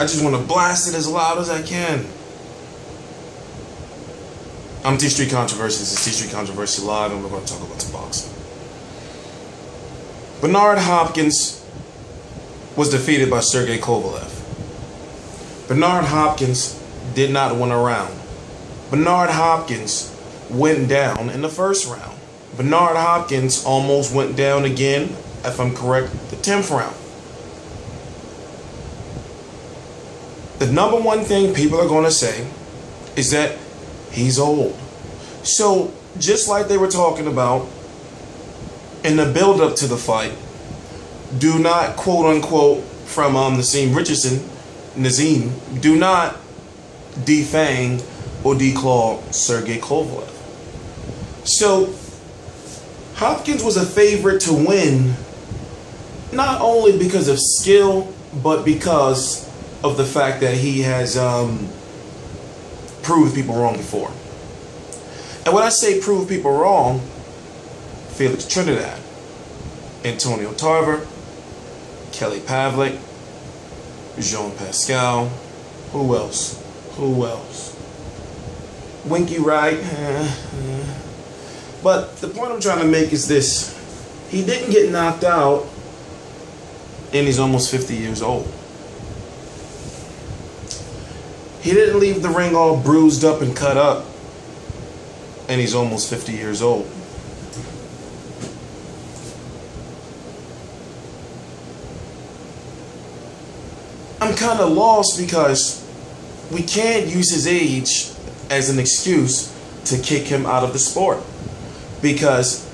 I just want to blast it as loud as I can. I'm TstreeT Controversy. This is TstreeT Controversy Live, and we're going to talk about some boxing. Bernard Hopkins was defeated by Sergey Kovalev. Bernard Hopkins did not win a round. Bernard Hopkins went down in the first round. Bernard Hopkins almost went down again, if I'm correct, the 10th round. The number one thing people are going to say is that he's old. So, just like they were talking about in the build-up to the fight, do not, quote-unquote, from Nazim, do not defang or declaw Sergey Kovalev. So, Hopkins was a favorite to win, not only because of skill, but because of the fact that he has proved people wrong before. And when I say prove people wrong, Felix Trinidad, Antonio Tarver, Kelly Pavlik, Jean Pascal, who else? Winky Wright. But the point I'm trying to make is this. He didn't get knocked out, and he's almost 50 years old. He didn't leave the ring all bruised up and cut up, and he's almost 50 years old. I'm kind of lost because we can't use his age as an excuse to kick him out of the sport. Because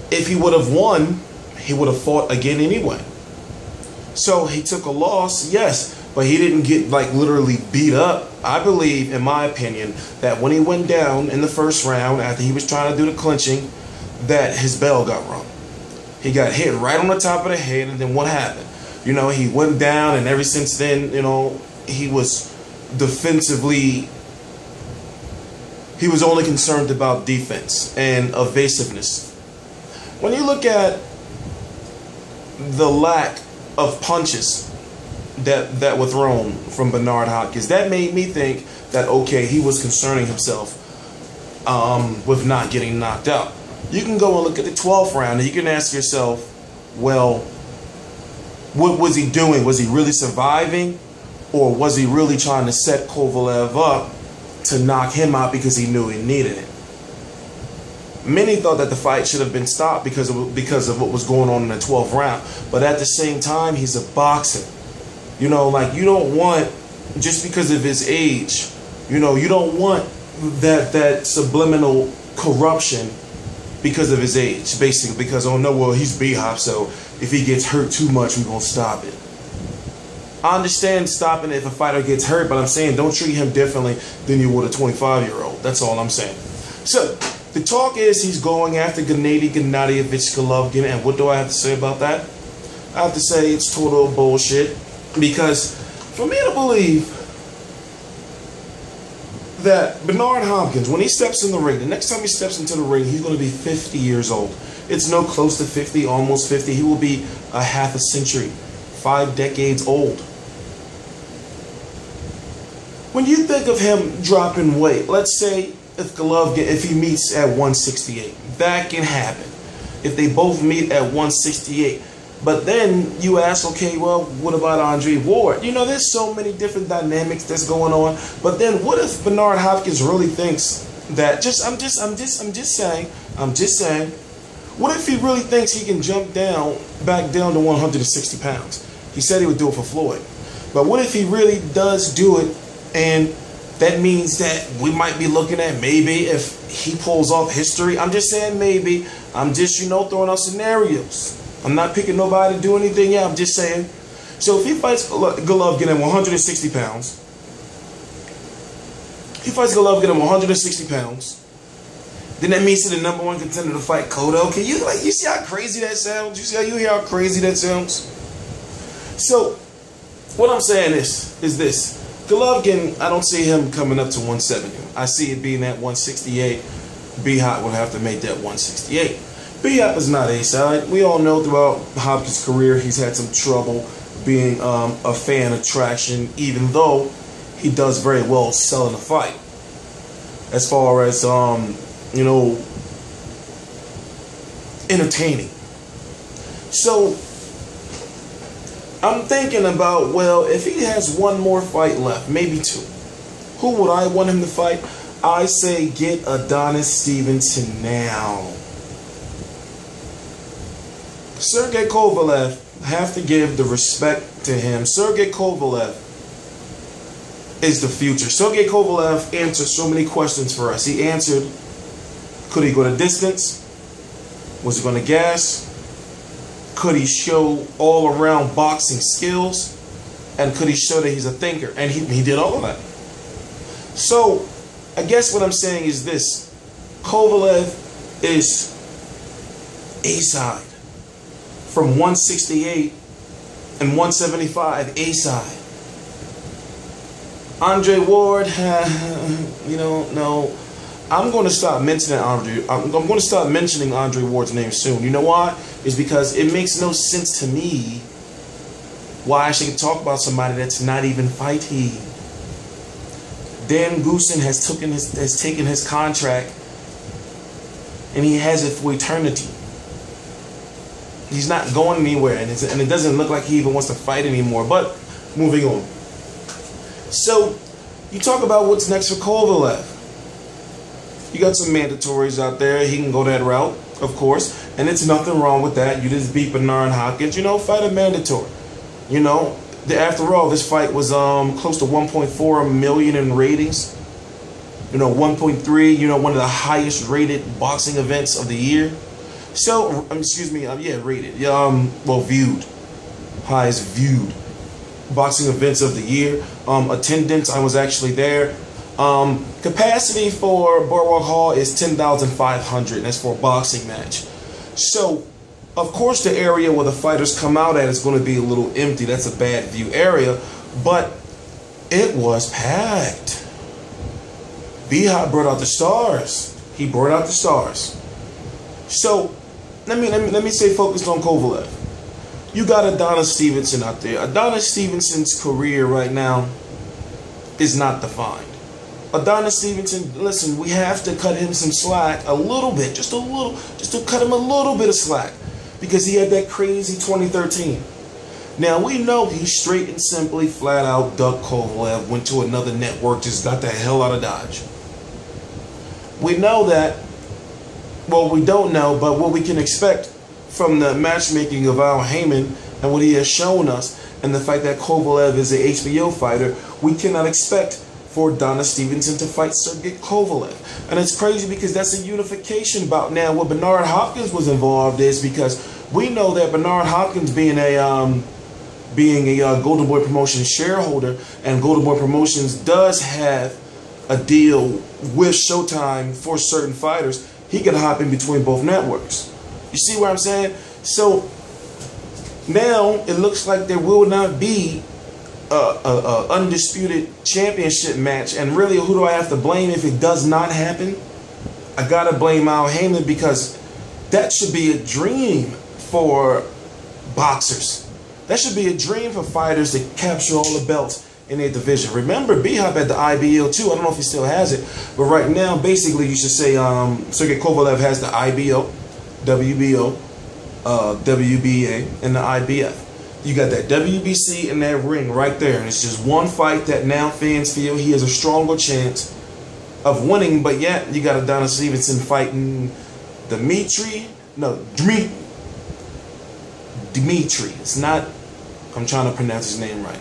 if he would have won, he would have fought again anyway. So he took a loss, yes, but he didn't get like literally beat up. I believe, in my opinion, that when he went down in the first round, after he was trying to do the clinching, that his bell got rung. He got hit right on the top of the head, and then what happened? You know, he went down, and ever since then, you know, he was defensively, he was only concerned about defense and evasiveness. When you look at the lack of punches that were thrown from Bernard Hopkins, that made me think that, okay, he was concerning himself with not getting knocked out. You can go and look at the 12th round, and you can ask yourself, well, what was he doing? Was he really surviving? Or was he really trying to set Kovalev up to knock him out because he knew he needed it? Many thought that the fight should have been stopped because of what was going on in the 12th round. But at the same time, he's a boxer. You know, like, you don't want, just because of his age, you know, you don't want that subliminal corruption because of his age, basically. Because, oh no, well, he's B-Hop, so if he gets hurt too much, we're going to stop it. I understand stopping it if a fighter gets hurt, but I'm saying don't treat him differently than you would a 25-year-old. That's all I'm saying. So, the talk is he's going after Gennady Golovkin, and what do I have to say about that? I have to say it's total bullshit, because for me to believe that Bernard Hopkins, when he steps in the ring, the next time he steps into the ring, he's going to be 50 years old. It's no close to 50, almost 50. He will be a half a century, 5 decades old. When you think of him dropping weight, let's say if Golovkin, if he meets at 168, that can happen. If they both meet at 168. But then you ask, okay, well, what about Andre Ward? You know, there's so many different dynamics that's going on. But then what if Bernard Hopkins really thinks that, I'm just saying, what if he really thinks he can jump back down to 160 pounds? He said he would do it for Floyd. But what if he really does do it, and that means that we might be looking at maybe if he pulls off history? I'm just saying maybe. I'm just, you know, throwing out scenarios. I'm not picking nobody to do anything. Yeah, I'm just saying. So if he fights Golovkin at 160 pounds, then that means he's the #1 contender to fight Cotto. Can you you see how crazy that sounds? You hear how crazy that sounds? So what I'm saying is this. Golovkin, I don't see him coming up to 170. I see it being at 168. B-Hop would have to make that 168. B-Hop is not A-side. We all know throughout Hopkins' career he's had some trouble being a fan attraction, even though he does very well selling a fight. As far as you know, entertaining. So I'm thinking about, well, if he has one more fight left, maybe two, who would I want him to fight? I say get Adonis Stevenson now. Sergey Kovalev, have to give the respect to him. Sergey Kovalev is the future. Sergey Kovalev answered so many questions for us. He answered, could he go the distance? Was he going to gas? Could he show all-around boxing skills? And could he show that he's a thinker? And he did all of that. So, I guess what I'm saying is this. Kovalev is A-side. From 168 and 175, A-side. Andre Ward, you know, no. I'm going to stop mentioning Andre. I'm going to stop mentioning Andre Ward's name soon. You know why? It's because it makes no sense to me why I should talk about somebody that's not even fighting. Dan Goosen has taken his contract, and he has it for eternity. He's not going anywhere, and it doesn't look like he even wants to fight anymore. But moving on. So you talk about what's next for Kovalev. You got some mandatories out there. He can go that route, of course, and it's nothing wrong with that. You just beat Bernard Hopkins. You know, fight a mandatory. You know, after all, this fight was close to 1.4 million in ratings. You know, 1.3. You know, one of the highest rated boxing events of the year. So, excuse me, yeah, rated. Well, viewed, highest viewed boxing events of the year. Attendance, I was actually there. Capacity for Boardwalk Hall is 10,500, and that's for a boxing match. So, of course, the area where the fighters come out at is going to be a little empty. That's a bad view area, but it was packed. B-Hop brought out the stars. He brought out the stars. So, let me say focused on Kovalev. You got Adonis Stevenson out there. Adonis Stevenson's career right now is not defined. Adonis Stevenson, listen, we have to cut him some slack a little bit, just to cut him a little bit of slack, because he had that crazy 2013. Now, we know he straight and simply, flat out ducked Kovalev, went to another network, just got the hell out of Dodge. We know that. Well, we don't know, but what we can expect from the matchmaking of Al Heyman and what he has shown us, and the fact that Kovalev is an HBO fighter, we cannot expect for Adonis Stevenson to fight Sergey Kovalev. And it's crazy because that's a unification bout. Now, what Bernard Hopkins was involved is because we know that Bernard Hopkins being a Golden Boy Promotions shareholder, and Golden Boy Promotions does have a deal with Showtime for certain fighters, he can hop in between both networks. You see what I'm saying? So now it looks like there will not be a undisputed championship match. And really, who do I have to blame if it does not happen? I gotta blame Al Heyman, because that should be a dream for boxers. That should be a dream for fighters to capture all the belts in their division. Remember, B-Hop had the IBO too. I don't know if he still has it, but right now, basically, you should say Sergey Kovalev has the IBO, WBO, WBA, and the IBF. You got that WBC in that ring right there, and it's just one fight that now fans feel he has a stronger chance of winning. But yet, you got Adonis Stevenson fighting Dimitri. It's not. I'm trying to pronounce his name right.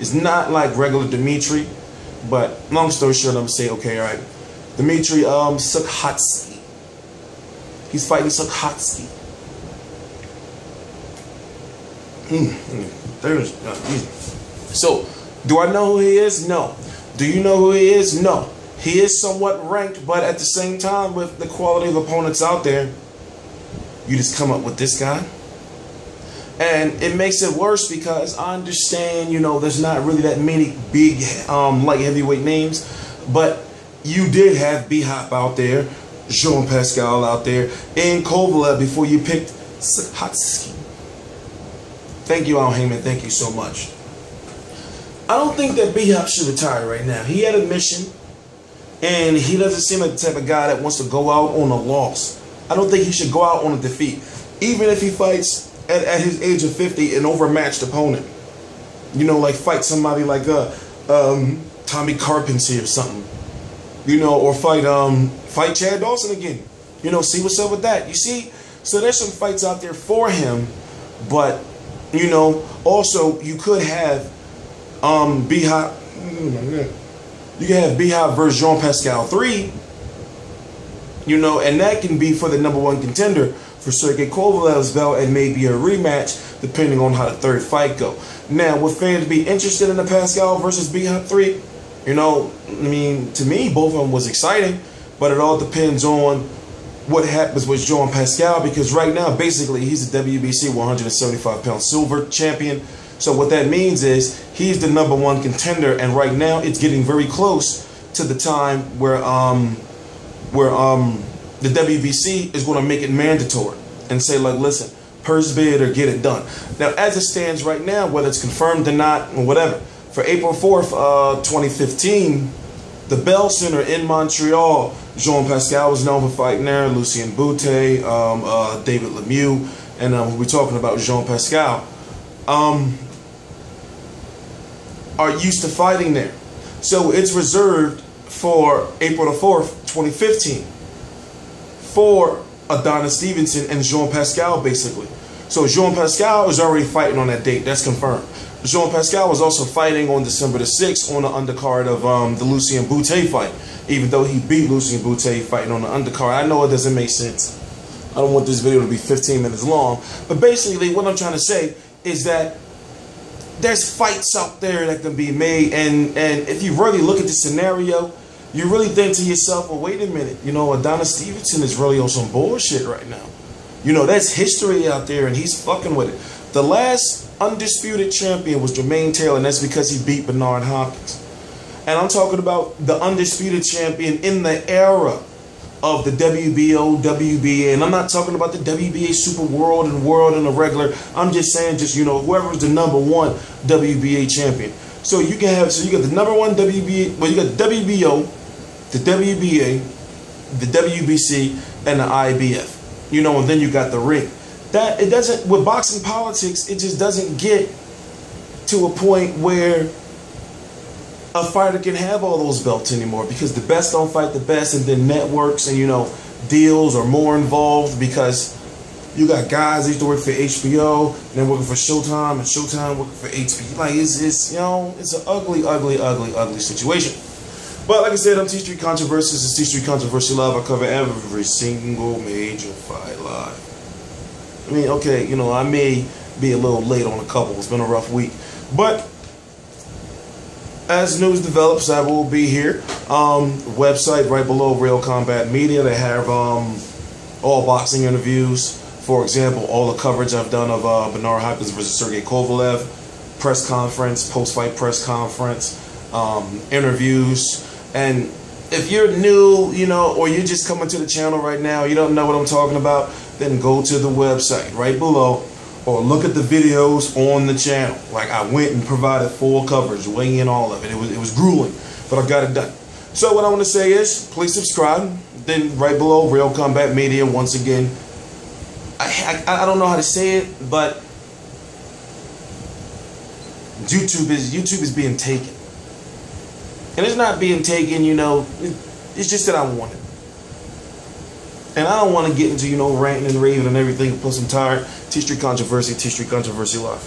It's not like regular Dimitri, but long story short, I'm gonna say, okay, all right. Dimitri Sukhatsky. He's fighting Sukhatsky. So, do I know who he is? No. Do you know who he is? No. He is somewhat ranked, but at the same time, with the quality of opponents out there, you just come up with this guy. And it makes it worse because I understand, you know, there's not really that many big light heavyweight names, but you did have B-Hop out there, Jean Pascal out there, and Kovalev before you picked Sukhatsky. Thank you, Al Heyman. Thank you so much. I don't think that B-Hop should retire right now. He had a mission, and he doesn't seem like the type of guy that wants to go out on a loss. I don't think he should go out on a defeat, even if he fights at his age of 50 an overmatched opponent. You know, like fight somebody like Tommy Carpenter or something. You know, or fight Chad Dawson again. You know, see what's up with that. You see, so there's some fights out there for him, but you know, also you could have B-Hop. You can have B-Hop versus Jean Pascal 3. You know, and that can be for the #1 contender for Sergey Kovalev's belt, and maybe a rematch depending on how the third fight go. Now, would fans be interested in the Pascal versus B-Hop 3? You know, I mean, to me, both of them was exciting, but it all depends on what happens with Jean Pascal, because right now, basically, he's the WBC 175-pound silver champion. So what that means is he's the #1 contender, and right now it's getting very close to the time where the WBC is going to make it mandatory and say, like, listen, purse bid or get it done. Now, as it stands right now, whether it's confirmed or not or whatever, for April 4th, 2015, the Bell Center in Montreal, Jean Pascal was known for fighting there, Lucien Boutte, David Lemieux, and we're talking about Jean Pascal, are used to fighting there. So it's reserved for April the 4th, 2015, for Adonis Stevenson and Jean Pascal, basically. So Jean Pascal is already fighting on that date. That's confirmed. Jean Pascal was also fighting on December the 6th on the undercard of the Lucien Boutte fight, even though he beat Lucien Boutte fighting on the undercard. I know it doesn't make sense. I don't want this video to be 15 minutes long, but basically what I'm trying to say is that there's fights out there that can be made, and if you really look at the scenario, you really think to yourself, well, wait a minute, you know, Adonis Stevenson is really on some bullshit right now. You know, that's history out there, and he's fucking with it. The last undisputed champion was Jermaine Taylor, and that's because he beat Bernard Hopkins. And I'm talking about the undisputed champion in the era of the WBO, WBA, and I'm not talking about the WBA Super World and the regular. I'm just saying, just, you know, whoever's the #1 WBA champion. So you can have, so you got the #1 WBA, well, you got the WBO, the WBA, the WBC, and the IBF. You know, and then you got the ring. That, it doesn't, with boxing politics, it just doesn't get to a point where a fighter can have all those belts anymore, because the best don't fight the best, and then networks and, you know, deals are more involved, because you got guys that used to work for HBO and then working for Showtime, and Showtime working for HBO. Like, it's you know, it's an ugly situation. But like I said, I'm TstreeT Controversies. It's TstreeT Controversy Live. I cover every single major fight live. I mean, okay, you know, I may be a little late on a couple. It's been a rough week. But as news develops, I will be here. Website right below Real Combat Media. They have all boxing interviews. For example, all the coverage I've done of Bernard Hopkins versus Sergey Kovalev, press conference, post-fight press conference, interviews. And if you're new, you know, or you're just coming to the channel right now, you don't know what I'm talking about, then go to the website right below, or look at the videos on the channel. Like, I went and provided full coverage, weighing in all of it. It was grueling, but I got it done. So what I want to say is, please subscribe. Then right below, Real Combat Media. Once again, I don't know how to say it, but YouTube is being taken. And it's not being taken, you know, it's just that I want it. And I don't want to get into, you know, ranting and raving and everything, plus I'm tired. TstreeT Controversy Live.